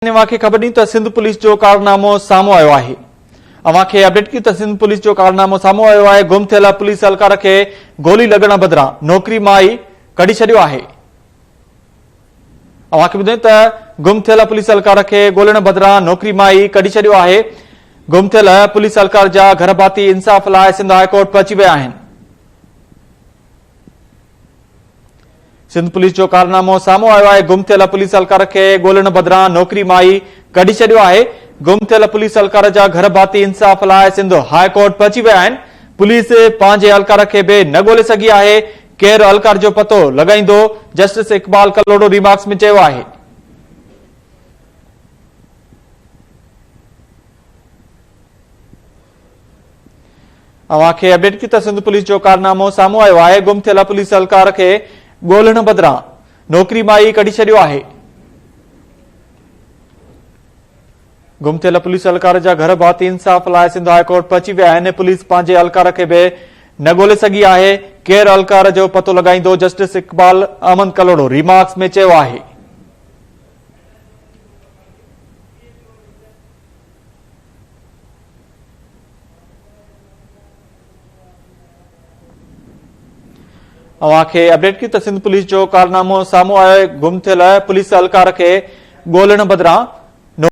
खे ख़बर दी त सिंध पुलिस जो कारनामो साम्हूं आयो आहे। अवां खे अपडेट की त सिंध पुलिस जो कारनामो साम्हूं आयो आहे। गुम थियल पुलिस एहलकार खे गोली लॻण बदिरां नौकरी मां ई कढी छॾियो आहे। अवां खे ॿुधायूं त गुम थियल पुलिस एहलकार खे ॻोल्हण बदिरां नौकरी मां ई कढी छॾियो आहे। गुम थियल पुलिस एहलकार जा घर भाती इंसाफ़ लाइ सिंध हाईकोर्ट पहुची विया आहिनि। सिंध पुलिस जो कारनामो साम्हूं आयो आहे। गुम थियल पुलिस एहलकार खे ॻोल्हण बदिरां नौकरी मां ई कढी छॾियो आहे। गुम थियल पुलिस एहलकार जा घर भाती इंसाफ़ लाइ सिंध हाईकोर्ट पहुची विया आहिनि। पुलिस पंहिंजे एहलकार खे बि न ॻोल्हे सघी आहे। केरु एहलकार जो पतो लॻाईंदो, जस्टिस इक़बाल कलोड़ो रिमार्क्स में चयो आहे। अवां खे अपडेट की त सिंध पुलिस जो कारनामो साम्हूं आयो आहे। गुम थियल पुलिस एहलकार खे ॻोल्हण बदिरां नौकरी मां ई कढी छॾियो आहे। गुम थियल पुलिस एहलकार जा घर भाती इंसाफ़ लाइ सिंध हाईकोर्ट पहुची विया आहिनि। पुलिस पंहिंजे एहलकार खे बि न ॻोल्हे सघी आहे। केरु एहलकार जो पतो लॻाईंदो, जस्टिस इक़बाल अहमद कलोड़ो रिमार्क्स में चयो आहे। अवां खे अपडेट की त सिंध पुलिस जो कारनामो साम्हूं आयो आहे। गुम थियल पुलिस एहलकार खे ॻोल्हण बदिरां